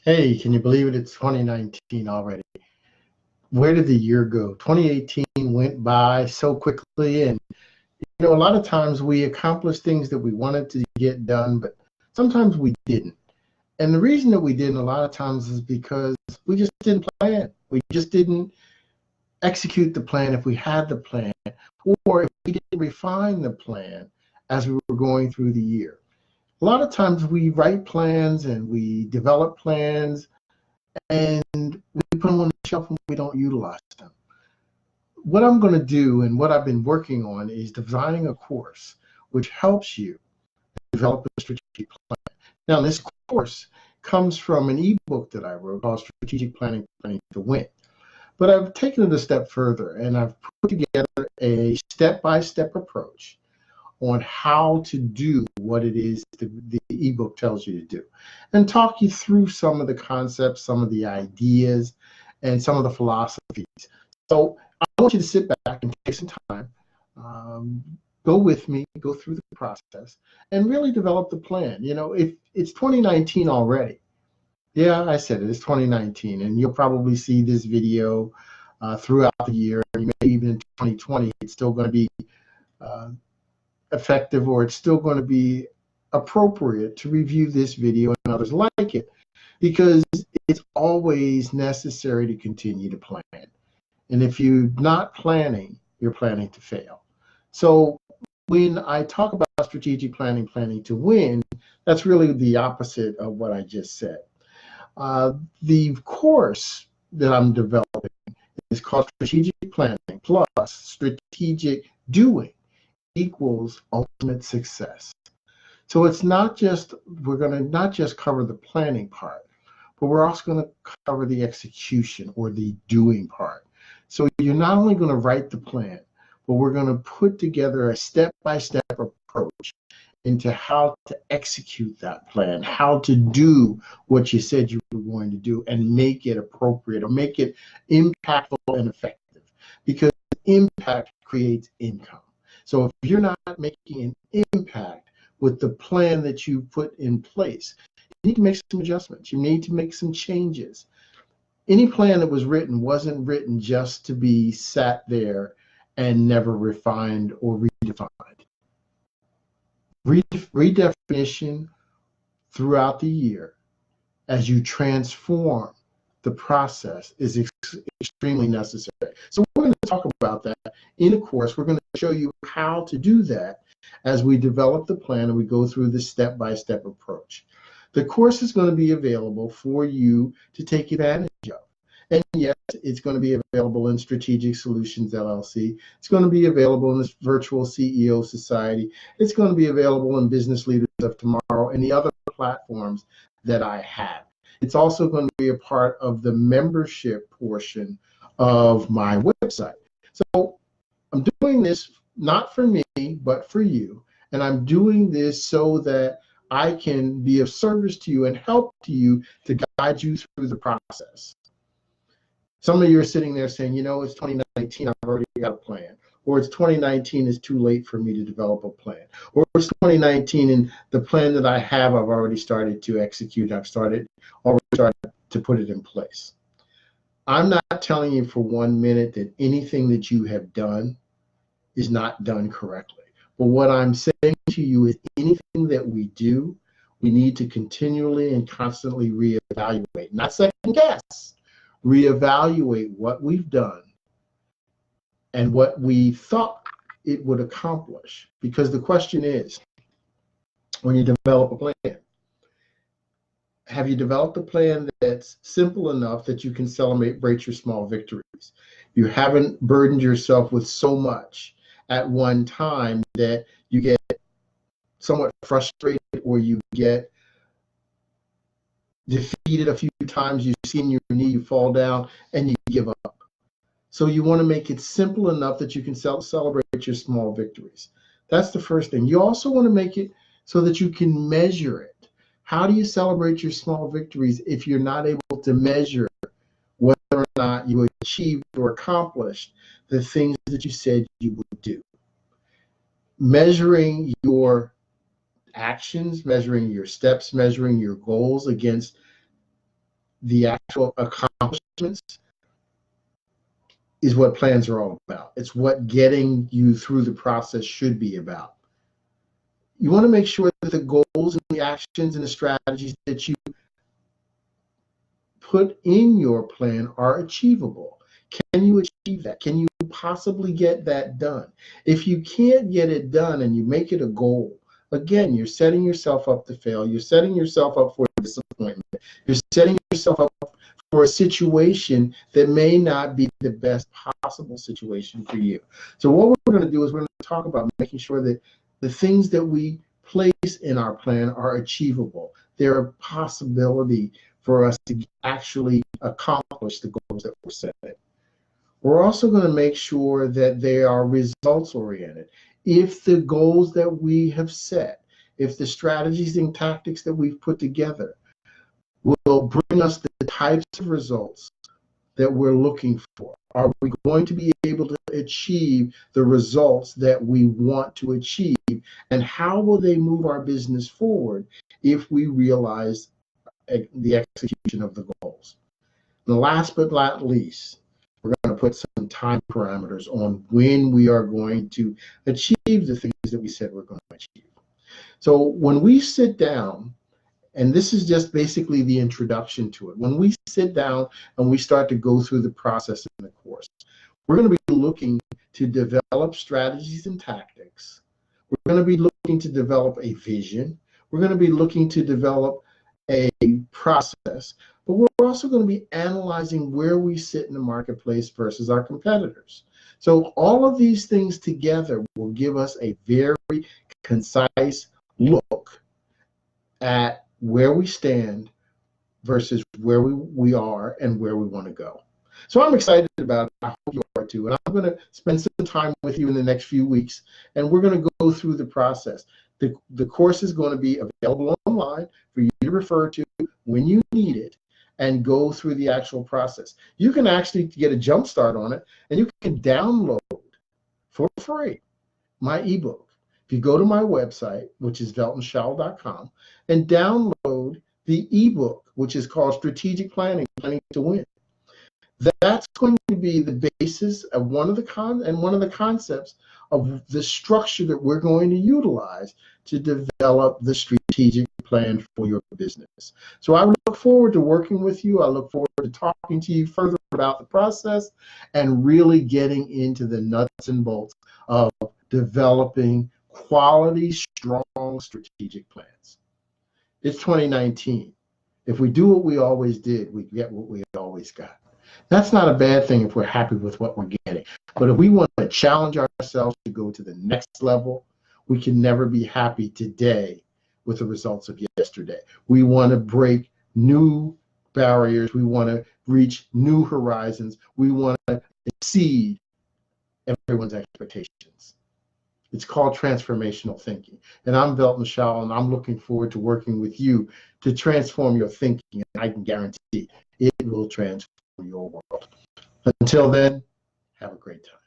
Hey, can you believe it? It's 2019 already. Where did the year go? 2018 went by so quickly, and a lot of times we accomplish things that we wanted to get done, but sometimes we didn't. And the reason that we didn't a lot of times is because we just didn't plan. We just didn't execute the plan if we had the plan, or if we didn't refine the plan as we were going through the year. A lot of times we write plans and we develop plans and we put them on the shelf and we don't utilize them. What I'm going to do and what I've been working on is designing a course which helps you develop a strategic plan. Now, this course comes from an ebook that I wrote called Strategic Planning, Planning to Win. But I've taken it a step further and I've put together a step-by-step approach on how to do what it is the ebook tells you to do, and talk you through some of the concepts, some of the ideas, and some of the philosophies. So I want you to sit back and take some time, um, go with me, go through the process, and really develop the plan. If it's 2019 already, yeah, I said it, it's 2019, and you'll probably see this video throughout the year, maybe even in 2020, it's still going to be uh, effective, or it's still going to be appropriate to review this video and others like it, because it's always necessary to continue to plan. And if you're not planning, you're planning to fail. So when I talk about strategic planning, planning to win, that's really the opposite of what I just said. The course that I'm developing is called Strategic Planning plus Strategic Doing equals ultimate success. So it's not just, we're going to not just cover the planning part, but we're also going to cover the execution or the doing part. So you're not only going to write the plan, but we're going to put together a step-by-step approach into how to execute that plan, how to do what you said you were going to do, and make it appropriate or make it impactful and effective, because impact creates income. So if you're not making an impact with the plan that you put in place, you need to make some adjustments. You need to make some changes. Any plan that was written wasn't written just to be sat there and never refined or redefined. Redefinition throughout the year as you transform the process is extremely necessary. So we're going to talk about that in a course. We're going to show you how to do that as we develop the plan and we go through the step-by-step approach. The course is going to be available for you to take advantage of. And yes, it's going to be available in Strategic Solutions LLC. It's going to be available in the Virtual CEO Society. It's going to be available in Business Leaders of Tomorrow and the other platforms that I have. It's also going to be a part of the membership portion of my website. So I'm doing this not for me, but for you. And I'm doing this so that I can be of service to you and help to you to guide you through the process. Some of you are sitting there saying, it's 2019, I've already got a plan. Or it's 2019, it's too late for me to develop a plan. Or it's 2019 and the plan that I have, I've already started to execute. I've already started to put it in place. I'm not telling you for 1 minute that anything that you have done is not done correctly. But what I'm saying to you is anything that we do, we need to continually and constantly reevaluate, not second guess. Reevaluate what we've done and what we thought it would accomplish. Because the question is, when you develop a plan, have you developed a plan that's simple enough that you can celebrate your small victories? You haven't burdened yourself with so much at one time that you get somewhat frustrated or you get defeated a few times, you see in your knee, you fall down, and you give up. So you want to make it simple enough that you can celebrate your small victories. That's the first thing. You also want to make it so that you can measure it. How do you celebrate your small victories if you're not able to measure whether or not you achieved or accomplished the things that you said you would do? Measuring your actions, measuring your steps, measuring your goals against the actual accomplishments is what plans are all about. It's what getting you through the process should be about. You want to make sure that the goals and the actions and the strategies that you put in your plan are achievable. Can you achieve that? Can you possibly get that done? If you can't get it done and you make it a goal, again, you're setting yourself up to fail. You're setting yourself up for disappointment. You're setting yourself up for a situation that may not be the best possible situation for you. So what we're going to do is we're going to talk about making sure that the things that we place in our plan are achievable. They're a possibility for us to actually accomplish the goals that we're setting. We're also going to make sure that they are results oriented. If the goals that we have set, if the strategies and tactics that we've put together will bring us the types of results that we're looking for, are we going to be able to achieve the results that we want to achieve? And how will they move our business forward if we realize the execution of the goals? And last but not least, we're going to put some time parameters on when we are going to achieve the things that we said we're going to achieve. So when we sit down, and this is just basically the introduction to it, when we sit down and we start to go through the process in the course, we're going to be looking to develop strategies and tactics. We're going to be looking to develop a vision. We're going to be looking to develop a process, but we're also going to be analyzing where we sit in the marketplace versus our competitors. So all of these things together will give us a very concise look at where we stand versus where we are and where we want to go. So I'm excited about it. I hope you are too. And I'm going to spend some time with you in the next few weeks, and we're going to go through the process. The course is going to be available online for you to refer to when you need it and go through the actual process. You can actually get a jump start on it, and you can download for free my ebook. If you go to my website, which is veltonshall.com, and download the ebook, which is called Strategic Planning, Planning to Win. That's going to be the basis of one of the concepts of the structure that we're going to utilize to develop the strategic plan for your business. So I look forward to working with you. I look forward to talking to you further about the process and really getting into the nuts and bolts of developing quality, strong strategic plans. It's 2019. If we do what we always did, we get what we always got. That's not a bad thing if we're happy with what we're getting. But if we want to challenge ourselves to go to the next level, we can never be happy today with the results of yesterday. We want to break new barriers. We want to reach new horizons. We want to exceed everyone's expectations. It's called transformational thinking. And I'm Velton Shall, and I'm looking forward to working with you to transform your thinking. And I can guarantee it will transform your world. Until then, have a great time.